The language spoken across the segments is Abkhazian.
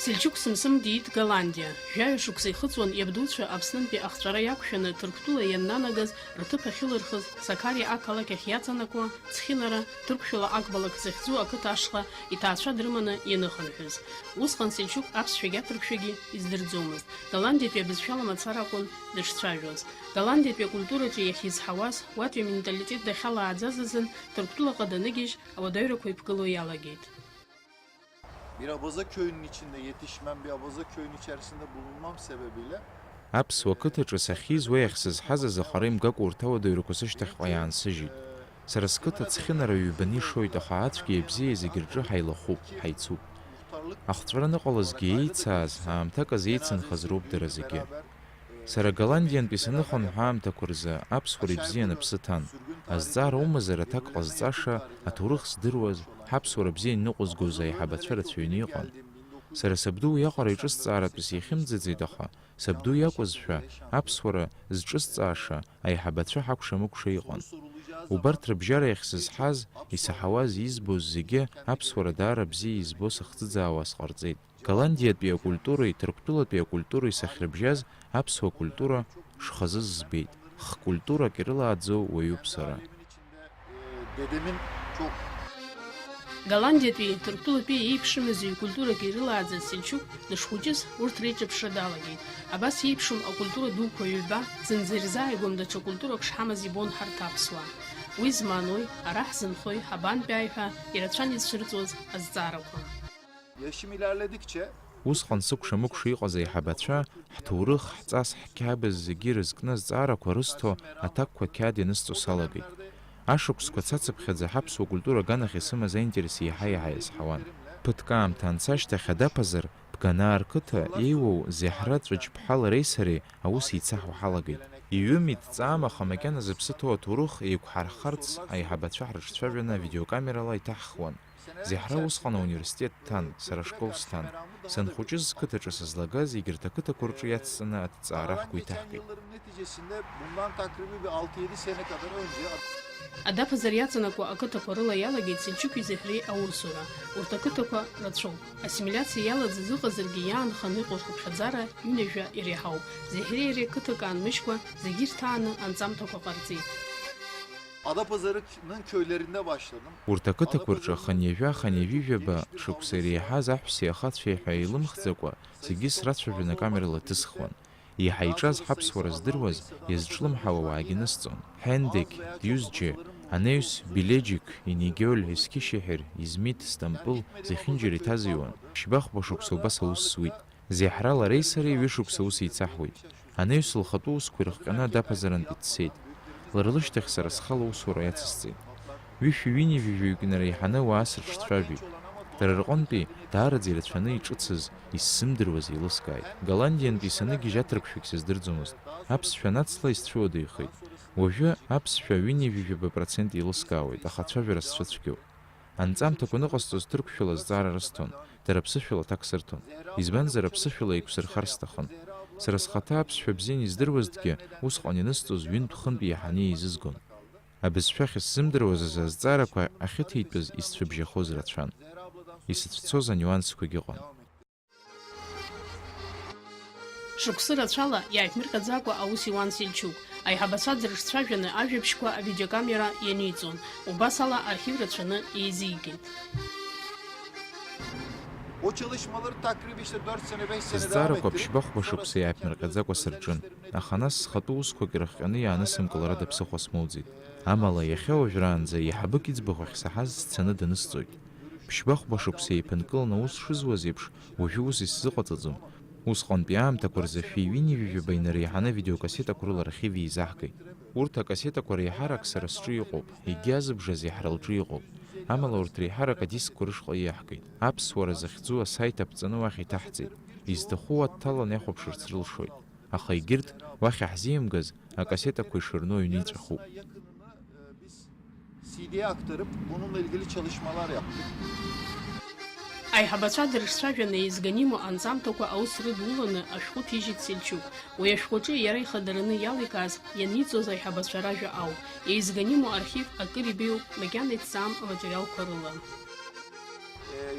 Сельчук Сымсым диит Голландия. Жаҩа шықәса ихыҵуан иабдуцәа Аԥснынтәи ахҵәара иақәшәаны Ҭырқәтәыла ианнанагаз рҭыԥ ахьылырхыз Сакариа ақалақь ахь иаҵанакуа Ҵхьынара Ҭырқәшәала ақбалак захьӡу ақыҭа ашҟа иҭаацәа дрыманы ианыхынҳәыз. Усҟан Сельчук аԥсшәагьы аҭырқәшәагьы издырӡомызт. Голландиатәи абызшәала мацара акәын дышцәажәоз. Голландиатәи акультураҿы иахьизҳауаз уатәи аменталитет дахьалааӡаз азын Ҭырқәтәылаҟа даныгьежь ауадаҩрақәа иԥгыло иалагеит. Bir abaza köyünün içinde yetişmem, bir abaza köyün içerisinde bulunmam sebebiyle Аԥсуа қыҭаҿы сахьиз уи ахьсызҳаз азахара имгакәа урҭ ауадаҩрақәа сышьҭахьҟа иаансыжьит. Сара сқыҭа Ҵхьынара ҩбаны ишоит, аха ацәгьа ибзиа зегьы рҿы ҳаилахәуп, ҳаицуп. Ахҵәара аныҟалазгьы еицааз, аамҭак азы еицынхаз роуп дара зегьы. Сара Голландиантәи саныхон ҳаамҭақәа рзы аԥсуара ибзианы аԥсы ҭан. Азҵаара умазар аҭак ҟазҵаша, аҭоурых здыруаз, ҳаԥсуара бзиа иныҟәызгоз аиҳабацәа рацәаҩны иҟан. Сара сабду уиаҟара иҿысҵааратәыс иахьымӡаӡеит, аха сабду иакәызшәа аԥсуара зҿысҵааша аиҳабацәа ҳакәша-мыкәша иҟан. Убарҭ рыбжьара иахьсызҳаз, исаҳауаз, избоз зегьы аԥсуара даара бзиа избо сыхӡыӡаауа сҟарҵеит. Голландиатәи акультуреи Ҭырқәтәылатәи акультуреи сахьрыбжьаз аԥсуа культура шхазыз збеит. Хкультурак ирылааӡоу уаҩуп сара. Голландиатәи Ҭырқәтәылатәи еиԥшымыз ҩ-культурак ирылааӡаз Сельчук дышхәыҷыз урҭ реиҿаԥшра далагеит. Абас еиԥшым акультура дуқәа ҩба зынӡа ирзааигәам даҽа культурак шҳамаз ибон ҳарҭ аԥсуаа. Уи змаанои, ара ҳзынхои, ҳабантәааи ҳәа ирацәан изцәырҵуаз азҵаарақәа. Yaşım ilerledikçe Усҟан сыкәша-мыкәша иҟаз аиҳабацәа ҳҭоурых, ҳҵас, ҳқьабз зегьы рызкны азҵаарақәа рысҭо, аҭакқәа қьаад ианысҵо салагеит. Ашықәсқәа цацыԥхьаӡа ҳаԥсуа культура аганахь исымаз аинтерес иаҳа-иаҳа иазҳауан. Ԥыҭк аамҭа анцашьҭахь адаԥазар, Бганаа рқыҭа еиуоу Зеҳра Ҵәыџьԥҳа лареи сареи аус еицаҳауа ҳалагеит. Иҩымит, ҵаам, аха макьаназ аԥсы ҭоу аҭоурых еиқәҳархарц аиҳабацәа ҳрыҿцәажәаны авидеокамерала иҭаҳхуан. Зеҳра усҟан ауниверситет ҭан, сара школ сҭан. Санхәыҷыз қыҭаҿы сызлагаз егьырҭ ақыҭақәа рҿы иацҵаны аҭҵаара ҳгәы иҭаҳкит. Адаԥазар иаҵанакуа ақыҭақәа рыла иалагеит Сельчуки Зеҳреи аусура. Урҭ ақыҭақәа рацәоуп. Ассимилиациа иалаӡаз ыҟазаргьы иаанханы иҟоу рхыԥхьаӡара ҩынҩажәа иреиҳауп. Зеҳреи иареи қыҭак аанмыжькәа зегьы ирҭааны анҵамҭақәа ҟарҵеит. Adapazarı'nın köylerinde başladım. Урҭ ақыҭақәа рҿы ханҩажәа, ханҩажәижәаба шықәса иреиҳаз аҳәсеи ахацәеи ҳәа еилымхӡакәа зегьы срацәажәаны акамерала ҭысхуан. Иаҳа иҿаз ҳаԥсуара здыруаз, иазҿлымҳауа ауаагьы нысҵон. Ҳендек, Диузџье, Анеус, Билеџьик, Инигиоль, Ескишеҳер, Измит, Стампыл зехьынџьара иҭазыҩуан. Шьбахәба шықәса убас аус зуит. Зеҳра лареи сареи ҩышықәса ус еицаҳуеит. Анеус лхатәы усқәа ирыхҟьаны адаԥазарантәи дцеит. Лара лышьҭахь сара схала усура иацысҵеит. Ҩышәи-ҩынҩажәижәаҩык нареиҳаны ауаа сырҿцәажәеит. Дара рҟынтәи даараӡа ирацәаны иҿыцыз, исзымдыруаз еилыскааит. Голландиантәи саныгьежь аҭырқәшәагь сыздырӡомызт. Аԥсшәа нацла исцәыуадаҩхеит. Уажәы аԥсшәа ҩынҩажәижәаба процент еилыскаауеит, аха ацәажәара сцәыцәгьоуп. Анҵамҭақәа ныҟасҵоз ҭырқәшәала азҵаара рысҭон, дара аԥсышәала аҭак сырҭон. Избанзар аԥсышәала еиқәсырхар сҭахын. Сара схаҭа аԥсшәа бзианы издыруазҭгьы усҟан ианысҵоз ҩынтә-хынтә иаҳаны еизызгон. Абызшәахь исзымдыруаз азы азҵаарақәа ахьыҭеитәыз исцәыбжьахоз рацәан. Исыцәцоз анюансқәагьы ыҟан. Шықәсы рацәала иааиԥмырҟьаӡакәа аус иуан Сельчук. Аиҳабацәа дрыҿцәажәаны ажәабжьқәа авидеокамера ианиҵон. Убас ала архив рацәаны еизигеит. O çalışmaları takribi işte 4 sene 5 sene devam Азҵаарақәа ettirip ԥшьбахәба шықәса иааиԥмырҟьаӡакәа сырҿын, аха нас схатәы усқәак ирыхҟьаны иаанысымкыларада ԥсыхәа смоуӡеит. Амала иахьа уажәраанӡа иаҳабык иӡбахә ахь саҳаз сцаны данысҵоит. Ԥшьбахәба шықәса еиԥынкыланы ус шызуаз еиԥш, уажәы ус исзыҟаҵаӡом. Усҟантәи аамҭақәа рзы шәи-ҩынҩажәижәаба инареиҳаны авидеокассетақәа рыла архив еизаҳгеит. Урҭ акассетақәа реиҳарак сара сҿы иҟоуп, егьи азыбжа Зеҳра лҿы иҟоуп. Амала урҭ реиҳарак адискқәа рышҟа иаҳгеит. Аԥсуара захьӡу асайт аԥҵаны уахь иҭаҳҵеит. Изҭаху адҭаланы иахәаԥшырц рылшоит. Аха егьырҭ уахь иаҳзимгаз акассетақәа ишырну аҩны иҵәахуп. CD'ye aktarıp bununla ilgili çalışmalar yaptık. Аиҳабацәа дрыҿцәажәаны еизганиму анҵамҭақәа аус рыдуланы ашәҟәы ҭижьит Сельчук. Уи ашәҟәаҿы иара ихадараны иаликааз ианиҵоз аиҳабацәа ражәа ауп. Еизганиму архив акыр ибеиоуп макьана иҭҵаам аматериалқәа рыла.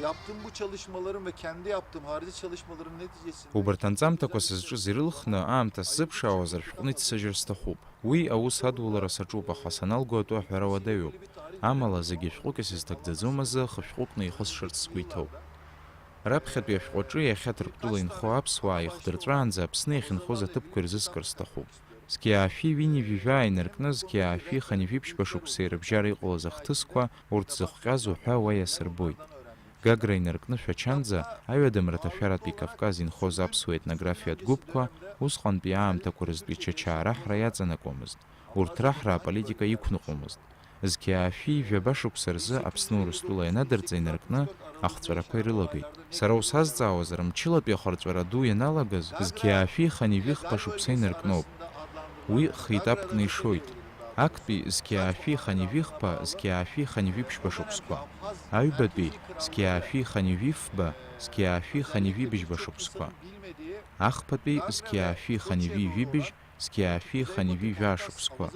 yaptığım bu çalışmalarım ve kendi yaptığım harici çalışmalarım neticesinde Убарҭ анҵамҭақәа сызҿыз ирылхны аамҭа сзыԥшаауазар шәҟны иццыжьыр сҭахуп. Уи аус адулара саҿуп, аха саналго атәы аҳәара уадаҩуп. Амала зегьы шәҟәык исызҭагӡаӡом азы хышәҟәыкны ихысшарц сгәы иҭоуп. Раԥхьатәи ашәҟәаҿы иахьа Ҭырқәтәыла инхо аԥсуаа ихдырҵәаанӡа Аԥсны иахьынхоз аҭыԥқәа ирзыскыр сҭахуп. Зқьиаашәи ҩини-жәижәаа инаркны зқьиаашәи хани-жәиԥшьба шықәса ирыбжьара иҟалаз ахҭысқәа урҭ зыхҟьаз уҳәа уа иасырбоит. Гагра инаркны шәачанӡа аҩадамра ҭашәаратәи Кавказ инхоз аԥсуа етнографиатә гәыԥқәа усҟантәи аамҭақәа рзтәи чачаа раҳра иаҵанакуамызт. Урҭ раҳра аполитика иқәныҟәомызт. Зқьиаашәи жәаба шықәса рзы Аԥсны Урыстәыла ианадырҵа инаркны ахҵәарақәа ирылагеит. Сара усазҵаауазар, мчылатәи ахырҵәара ду ианалагаз зқьиаашәи хани-жәихԥа шықәса инаркноуп. Уи хеитапкны ишоит. Актәи зқьиаашәи хани-жәихԥа, зқьиаашәи хани-жәиԥшьба шықәсқәа. Аҩбатәи зқьиаашәи хани-жәифба, зқьиаашәи хани-жәибжьба шықәсқәа. Ахԥатәи зқьиаашәи хани-жәижәибжь, зқьиаашәи хани-жәижәаа шықәсқәа.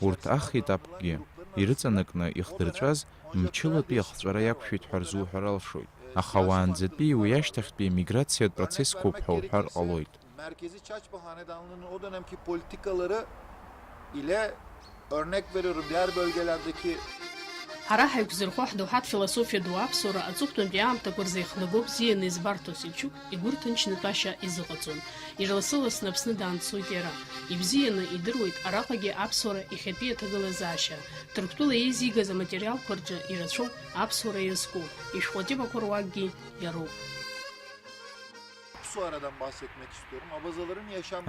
Урҭ ахеитапкгьы ирыҵанакны ихдырҵәаз мчылатәи ахҵәара иақәшәеит ҳәа рзуҳәар алшоит. Аха уаанӡатәи уи ашьҭахьтәи миграциатә процессқәоуп ҳәа уҳәар ҟалоит. Merkezi Çaçba Hanedanlığı'nın o dönemki politikaları ile örnek veriyorum diğer bölgelerdeki Ҳара ҳаиқәзырхо ҳдоуҳатә философиа ду аԥсуара аҵыхәтәантәи аамҭақәа рзы ихнагоу бзианы избарҭо Сельчук игәы рҭынчнатәашьа изыҟаҵон. Ирыласы-ласны Аԥсны даанцоит иара. Ибзианы идыруеит араҟагьы аԥсуара иахьатәи аҭагылазаашьа. Ҭырқәтәыла еизигаз аматериалқәа рҿы ирацәоуп аԥсуара иазку, ишәҟәатипақәа руакгьы иароуп. Apsuara'dan bahsetmek istiyorum. Abazaların yaşam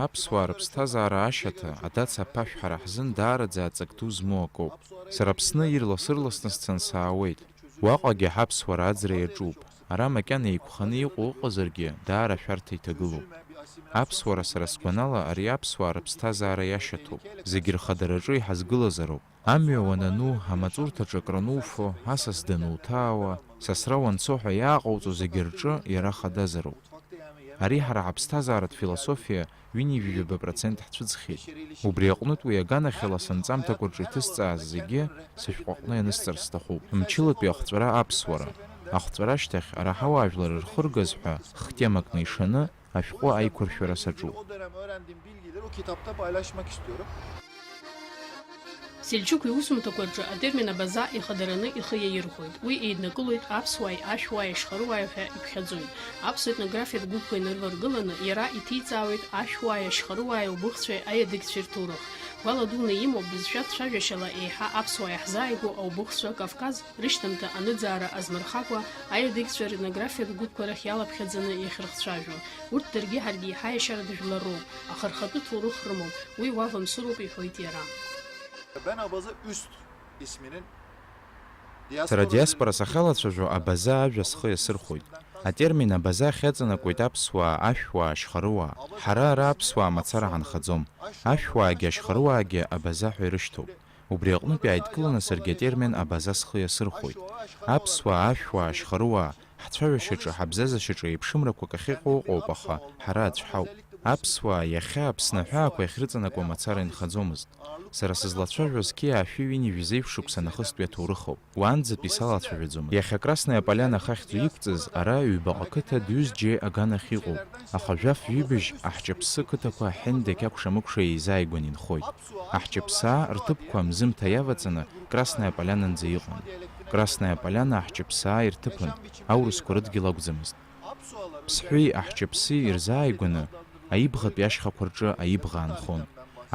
Аԥсуаа рыԥсҭазаара ашьаҭа адац аԥашә ҳара ҳзын даараӡа аҵак ду змоу акоуп. Сара Аԥсны ирласырласны сцан саауеит. Уаҟагьы ҳаԥсуара аӡра иаҿуп. Ара макьана еиқәханы иҟоу ыҟазаргьы даара шәарҭа иҭагылоуп. Аԥсуара сара сгәанала ари аԥсуаа рыԥсҭазаара иашьаҭоуп. Зегьы рхадараҿы иҳазгылазароуп. Амҩа уанану, амаҵурҭаҿы акрануфо, асас дануҭаауа, сасра уанцо ҳәа иааҟауҵо зегьы рҿы иара хадазароуп. Ари ҳара ҳаԥсҭазааратә философиа ҩини-жәижәаба% ҳцәыӡхьеит. Убри аҟнытә уи аганахьала санҵамҭақәа рҿы иҭысҵааз зегьы сышәҟәаҟны ианысҵар сҭахуп. Мчылатәи ахҵәара аԥсуара. Ахҵәара ашьҭахь араҳауаажәлар рхыргаз ҳәа хтемакны ишаны ашәҟәы аиқәыршәара саҿуп. o dönem öğrendiğim bilgileri o kitapta paylaşmak istiyorum. Сельчук иусумҭақәа рҿы атермин абаза ихадараны ихы иаирхәоит. Уи еиднакылоит аԥсуааи ашәуааи ашьхаруааи ҳәа иԥхьаӡоит. Аԥсуа етнографиатә гәыԥқәа инырваргыланы иара иҭеиҵаауеит ашәуааи ашьхаруааи аубыхцәеи аиадыгцәеи рҭоурых. Гәала дуны имоуп бызшәа цәажәашьала еиҳа аԥсуаа иаҳзааигәоу аубыхцәа Кавказ рышьҭамҭа аныӡаара азмырхакәа аиадыгцәа ретнографиатә гәыԥқәа рахь иалаԥхьаӡаны иахьырхцәажәо. Урҭ даргьы ҳаргьы еиҳа иашьаратә жәлароуп, аха рхатәы ҭоурых рымоуп. Уи уавамсыроуп иҳәоит иара. Ben Abaza Üst isminin Сара диаспора сахьалацәажәо абаза ажәа схы иасырхәоит. Атермин абаза ахьаҵанакуеит аԥсуаа, ашәуаа, ашьхаруаа. Ҳара ара аԥсуаа мацара ҳанхаӡом. Ашәуаагьы ашьхаруаагьы абаза ҳәа ирышьҭоуп. Убри аҟнытә иааидкыланы саргьы атермин абаза схы иасырхәоит. Аԥсуаа, ашәуаа, ашьхаруаа ҳцәаҩашьаҿы, ҳабзазашьаҿы еиԥшымрақәак ахьыҟоу ыҟоуп, аха ҳара аӡәҳауп. Аԥсуаа иахьа Аԥсны аҳәаақәа иахьрыҵанакуа мацара инхаӡомызт. Сара сызлацәажәоз қьиаашәи ҩини-жәизеиԥш шықәса нахыстәи аҭоурыхоуп. Уаанӡатәи салацәажәаӡомызт. Иахьа Красная Поляна ахахьтә иқәҵыз ара ҩбаҟа қыҭа Дҩыз-џье аганахь иҟоуп. Аха жәаф-ҩыбжь аҳҷаԥсы қыҭақәа ҳендақь акәша-мыкәша еизааигәан инхоит. Аҳҷаԥсаа рҭыԥқәа мзымҭа иаваҵаны Красная Полянанӡа иҟан. Красная Поляна аҳҷаԥсаа ирҭыԥын, аурысқәа рыдгьыл акәӡамызт. Ԥсҳәи аҳҷаԥси ирзааигәаны аибӷатәи ашьхақәа рҿы аибӷа аанхон.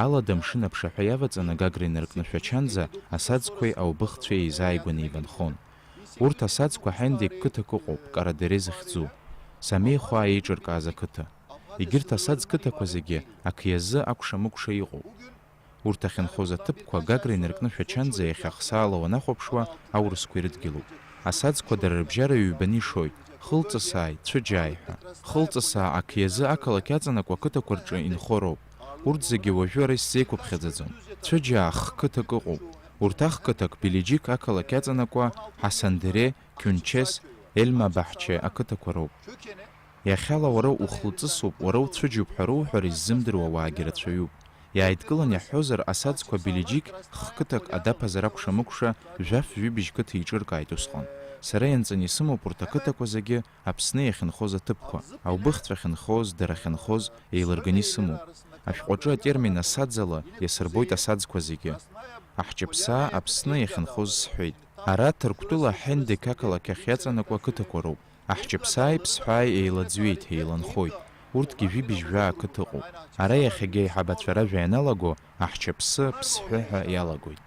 Алада мшын аԥшаҳәа иаваҵаны Гагра инаркны шәачанӡа асаӡқәеи аубыхцәеи еизааигәаны ибанхон. Урҭ асаӡқәа ҳендек қыҭак ыҟоуп, Карадере захьӡу. Самеихәаа еиҿыркааз ақыҭа. Егьырҭ асаӡ қыҭақәа зегьы ақиазы акәша-мыкәша иҟоуп. Урҭ ахьынхоз аҭыԥқәа Гагра инаркны шәачанӡа иахьа ахсаала уанахәаԥшуа аурысқәа ирыдгьылуп. Асаӡқәа дара рыбжьара ҩбаны ишоит. Хылҵысааи, цәыџьааи ҳәа. Хылҵысаа ақиазы ақалақь аҵанакуа ақыҭақәа рҿы инхороуп. Урҭ зегьы уажәы ара исзеиқәыԥхьаӡаӡом. Цәыџьаа х-қыҭак ыҟоуп. Урҭ ахқыҭак Пелеџьик ақалақь аҵанакуа Ҳасандере, Кյунчес, Ельма-Баҳче ақыҭақәа роуп. Иахьала уара ухлыҵысуп, уара уцәыџьуп ҳәа роуҳәар иззымдыруа ауаагьы рацәаҩуп. Иааидкылан иаҳҳәозар асаӡқәа Пелеџьик х-қыҭак адаԥазар акәша-мыкәша жәаф-ҩыбжь қыҭа иҿыркааит усҟан. Сара ианҵаны исымоуп урҭ ақыҭақәа зегьы Аԥсны иахьынхоз аҭыԥқәа, аубыхцәа ахьынхоз, дара ахьынхоз еилырганы исымоуп. Ашәҟәаҿы атермин асаӡала иасырбоит асаӡқәа зегьы. Аҳҷаԥсаа Аԥсны иахьынхоз сҳәеит. Ара Ҭырқәтәыла Ҳендеқ ақалақь ахь иаҵанакуа ақыҭақәа роуп. Аҳҷаԥсааи Ԥсҳәааи еилаӡҩеит, еиланхоит. Урҭгьы жәибжь-жәаа ақыҭа ыҟоуп. Ара иахьагьы аиҳабацәа ражәа ианалаго Аҳҷаԥсы, Ԥсҳәы ҳәа иалагоит.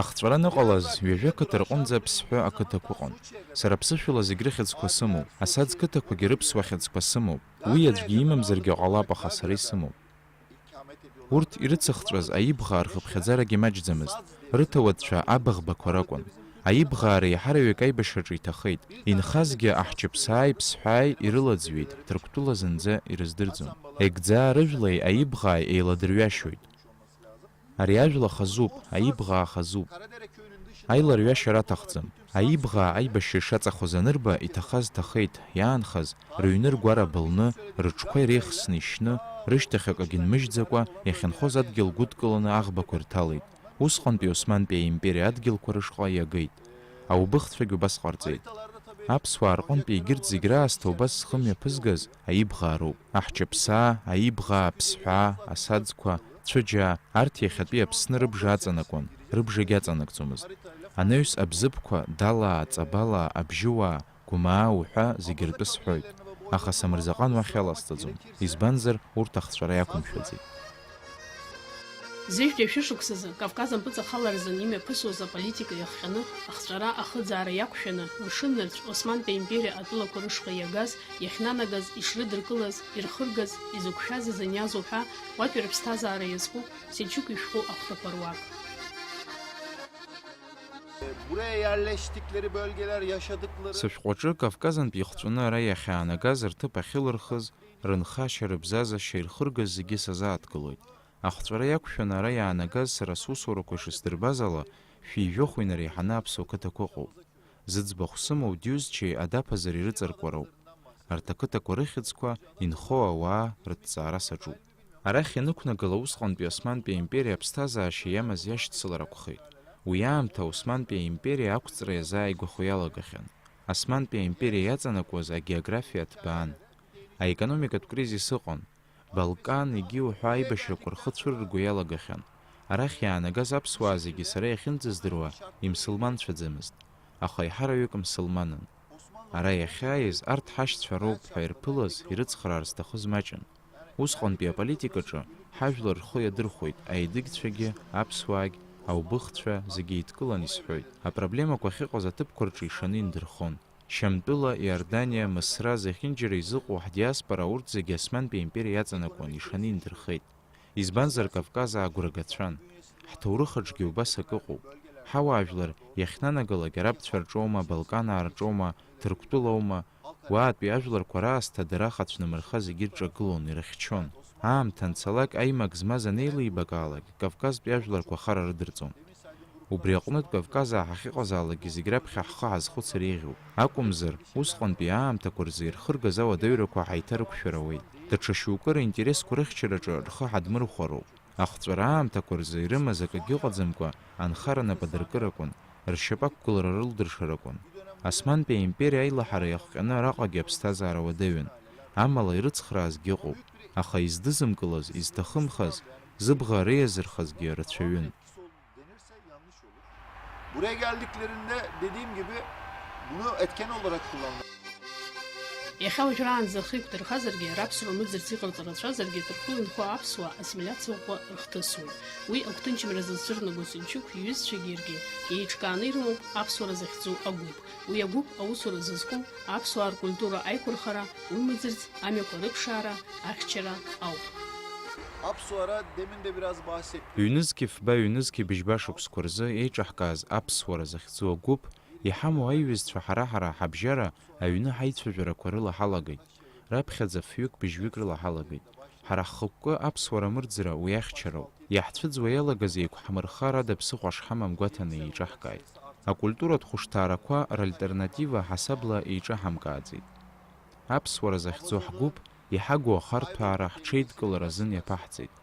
Ахҵәара аныҟалаз ҩажәа қыҭа рҟынӡа Ԥсҳәы ақыҭақәа ыҟан. Сара ԥсышәала зегь рыхьӡқәа сымоуп. Асаӡ қыҭақәагьы рыԥсуа хьӡқәа сымоуп. Уи аӡәгьы имамзаргьы ҟалап, аха сара исымоуп. Урҭ ирыцыхҵәаз аибӷаа рхыԥхьаӡарагьы маҷӡамызт. Рыҭауадцәа абыӷбақәа ракәын. Аибӷаара иаҳараҩык аибашьраҿы иҭахеит. Инхазгьы Аҳҷаԥсааи Ԥсҳәааи ирылаӡҩеит, Ҭырқәтәыла зынӡа ирыздырӡом. Егӡаа рыжәлеи аибӷааи еиладырҩашьоит. Ари ажәла хазуп, аибӷаа хазуп. Аиларҩашьа раҭахӡам. Аибӷаа аибашьра ишаҵахоз анырба, иҭахаз ҭахеит, иаанхаз, рыҩны ргәара былны, рыҽқәа иреихсны ишьны, рышьҭахь акагьы нмыжьӡакәа, иахьынхоз адгьыл гәыдкыланы аӷбақәа ирҭалеит. Усҟантәи Османтәи аимпериа адгьылқәа рышҟа иагеит. Аубыхцәагьы убас ҟарҵеит. Аԥсуаа рҟынтәи егьырҭ зегь раасҭа убас зхы мҩаԥызгаз аибӷаа роуп. Аҳҷаԥсаа, аибӷаа, Ԥсҳәаа, асаӡқәа, Цәыџьаа, арҭ иахьатәи Аԥсны рыбжа аҵанакуан, рыбжагьы аҵанакӡомызт. Анаҩс абзыԥқәа, далаа, ҵабалаа, абжьыуаа, гәымаа уҳәа зегьы ртәы сҳәоит. Аха Самырзаҟан уахь аласҵаӡом, избанзар урҭ ахҵәара иақәымшәаӡеит. Зежәтәи ашәышықәсазы Кавказ ампыҵахаларазы имҩаԥысуаз аполитика иахҟьаны, ахҵәара ахыӡаара иақәшәаны, мшыннырцә Османтәи аимпериа атәылақәа рышҟа иагаз, иахьнанагаз, ишрыдыркылаз, ирхыргаз, изықәшәаз изыниазу ҳәа уатәи рыԥсҭазаара иазку Сельчук ишәҟәы ахәҭақәа руак. Сышәҟәаҿы Кавказантәи ихҵәаны ара иахьаанагаз рҭыԥ ахьылырхыз, рынхашьа, рыбзазашьа ирхыргаз зегьы сазааҭгылоит. Ахҵәара иақәшәаны ара иаанагаз сара сусурақәа ишысдырбаз ала, шәи-жәохә инареиҳаны аԥсуа қыҭақәа ыҟоуп. Зыӡбахә сымоу диузчеи адаԥазар ирыҵаркуа роуп. Арҭ ақыҭақәа рыхьӡқәа инхо ауаа рыҭҵаара саҿуп. Арахь ианықәнагала усҟантәи Османтәи аимпериа аԥсҭазаашьа иамаз иашьцылара акәхеит. Уи аамҭа Османтәи аимпериа ақәҵра иазааигәахо иалагахьан. Османтәи аимпериа иаҵанакуаз агеографиа ҭбаан. Аекономикатә кризис ыҟан. Балкан, егьи уҳәа аибашьрақәа рхы цәырырго иалагахьан. Арахь иаанагаз аԥсуаа зегьы сара иахьынӡыздыруа имсылманцәаӡамызт, аха иҳараҩык мсылманын. Ара иахьааиз арҭ ҳашьцәа роуп ҳәа ирԥылаз, ирыцхраар зҭахыз маҷын. Усҟантәи аполитикаҿы ҳажәлар рхы иадырхәоит, аедыгьцәагьы, аԥсуаагь, аубыхцәа зегьы еидкылан исҳәоит. Апроблемақәа ахьыҟаз аҭыԥқәа рҿы ишаны индырхон. Шьамтәыла, Иордания, Мысра зехьынџьара изыҟоу ҳдиаспора урҭ зегьы Османтәи аимпериа иаҵанакуан, ишаны индырхеит. Избанзар Кавказ аагәрагацәан. Ҳҭоурыхаҿгьы убас ак ыҟоуп. Ҳауаажәлар иахьнанагалак арабцәа рҿоума, Балканаа рҿоума, Ҭырқәтәылоума, уаатәи ажәларқәа раасҭа дара ахацәнымырха зегьы рҿагылон, ирыхьчон. Аамҭа анцалак аимак змаз анеилибакаалак, Кавказтәи ажәларқәа хара рыдырҵон. Убри аҟнытә Кавказаа ҳахьыҟазаалакгьы зегь раԥхьа ҳхы ҳазхәыцыр еиӷьуп. Акәымзар, усҟантәи аамҭақәа рзы ирхыргаз ауадаҩрақәа ҳаиҭарықәшәар ауеит. Даҽа шьоукы ринтересқәа рыхьчараҿы рхы ҳадмырхәароуп. Ахҵәара аамҭақәа рзы ирымаз акагьы ыҟаӡамкәа анхара нападыркыракәын, ршьапы ақәгылара рылдыршаракәын. Османтәи аимпериа аилаҳара иахҟьаны араҟагьы аԥсҭазаара уадаҩын. Амала ирыцхраазгьы ыҟоуп, аха издызымкылаз, изҭахымхаз, zıbğa yazırxazgı rıçayın. Buraya geldiklerinde dediğim gibi bunu etken olarak kullandılar. Иахьауажәраан захыгәдырхазаргьы раԥсуа мыӡырц иҟарҵарацәазаргьы Ҭырқәтәыла аԥсуа ассимилиациақәа рыхҭысуеит. Уи агәҭынчымра зызцәырнаго Сельчук иҩызцәагьы иаргьы еиҿкааны ирымоуп аԥсуара захьӡу агәыԥ. Уи агәыԥ аусура зызку аԥсуаа ркультура аиқәырхара, уи мыӡырц амҩақәа рыԥшаара, ахьчара ауп. Apsuara demin de biraz bahsettim. Ҩнызқьи фба ҩнызқьи быжьба шықәсқәа рзы еиҿаҳкааз аԥсуара захьӡу агәыԥ иҳамоу аиҩызцәа ҳара ҳабжьара аҩны ҳаицәажәарақәа рыла ҳалагеит. Раԥхьаӡа фҩык быжьҩык рыла ҳалагеит. Ҳара ҳхықәкы аԥсуара мырӡра уи ахьчароуп. Иаҳцәыӡуа иалагаз еиқәҳмырхар ада ԥсыхәа шҳамам гәаҭаны еиҿаҳкааит. Акультуратә хәышҭаарақәа ральтернатива ҳасабла еиҿаҳамкааӡеит. Аԥсуара захьӡу ҳгәыԥ иҳагу ахарҭәаара ҳҽеидкылара азын иаԥаҳҵеит.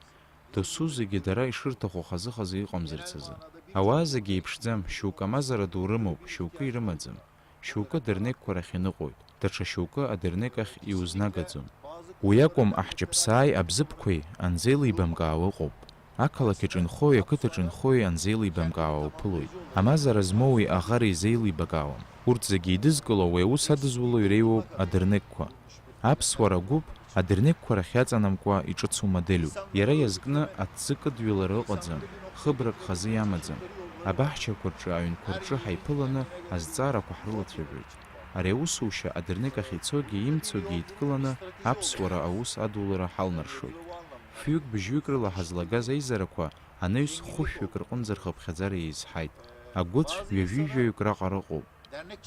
Досу зегьы дара ишырҭаху хазы-хазы иҟамзарц азы. Ауаа зегьы еиԥшӡам, шьоукы амазара ду рымоуп, шьоукы ирымаӡам. шьоукы адырнеққәа рахь иныҟәоит, даҽа шьоукы адырнеқ ахь иузнагаӡом. Уи акәым аҳҷаԥсааи абзыԥқәеи анзеилибамкаауа ыҟоуп. Ақалақь аҿынхои ақыҭаҿы инхои анзеилибамкаауа уԥылоит. Амазара змоуи аӷара изеилибакаауам. Урҭ зегьы идызкыло уи аус адызуло иреиуоуп адырнеққәа. Аԥсуара агәыԥ адырнеққәа рахь иаҵанамкуа иҿыцу моделуп. Иара иазкны аҭӡы кыдҩылара ыҟаӡам, хыбрак хазы иамаӡам. Абаҳчақәа рҿы, аҩнқәа рҿы ҳаиԥыланы азҵаарақәа ҳрылацәажәоит. Ари аусушьа адырнеқ ахь ицогьы имцогьы еидкыланы аԥсуара аус адулара ҳалнаршоит. Фҩык бжьҩык рыла ҳазлагаз аизарақәа анаҩс хәышәҩык рҟынӡа рхыԥхьаӡара еизҳаит. Агәыцә ҩажәижәаҩык раҟара ыҟоуп.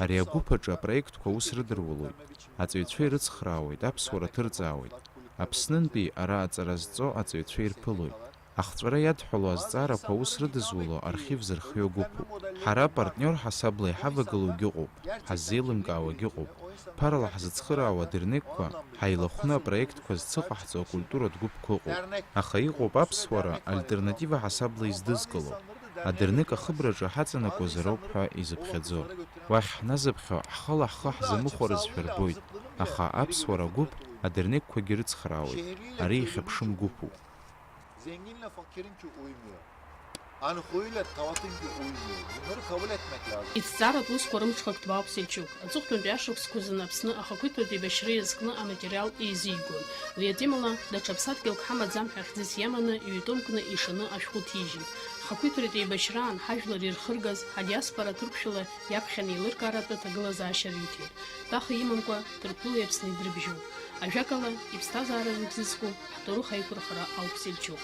Ари агәыԥ аҿы апроектқәа ус рыдыруалоит. Аҵаҩцәа ирыцхраауеит, аԥсуара ҭырҵаауеит. Аԥснынтәи ара аҵара зҵо аҵаҩцәа ирԥылоит. Ахҵәара иадҳәало азҵаарақәа ус рыдызуло архив зырхио агәыԥуп. Ҳара партнер ҳасабла иҳавагылоугьы ыҟоуп, ҳаззеилымкаауагьы ыҟоуп. Ԥарала ҳзыцхыраауа адырнеққәа ҳаилахәны апроектқәа зцыҟаҳҵо акультуратә гәыԥқәа ыҟоуп. Аха иҟоуп аԥсуара альтернатива ҳасабла издызкыло. Адырнеқ ахыбраҿы ҳаҵанакуазароуп ҳәа изыԥхьаӡо. Уахь ҳназыԥхьо ҳхала ҳхы ҳзамыхәарызшәа рбоит. Аха аԥсуара гәыԥ адырнеққәагьы рыцхраауеит. Ари ихьыԥшым гәыԥуп. Zenginle fakirin ki uymuyor. Anhuyla tavatın ki uymuyor. Bunları kabul etmek lazım. Ицҵаратә усқәа рымҽхак ҭбаауп Сельчук. Аҵыхәтәантәи ашықәсқәа зын Аԥсны ахақәиҭтәи еибашьра иазкны аматериал еизигон. Уи атемала даҽа ԥсадгьылк ҳамаӡам ҳәа хьӡыс иаманы иҩтомкны ишаны ашәҟәы ҭижьит. Хақәиҭтәратә еибашьраан ҳажәлар ирхыргаз ҳадиаспора ҭырқәшәала иаԥхьаны еилыркааратәы аҭагылазаашьа риҭеит. Таха имамкәа Ҭырқәтәылеи Аԥсни дрыбжьоуп. Ажәакала, иԥсҭазаара зыбзызку ҳҭоурых аиқәырхара ауп Сельчук.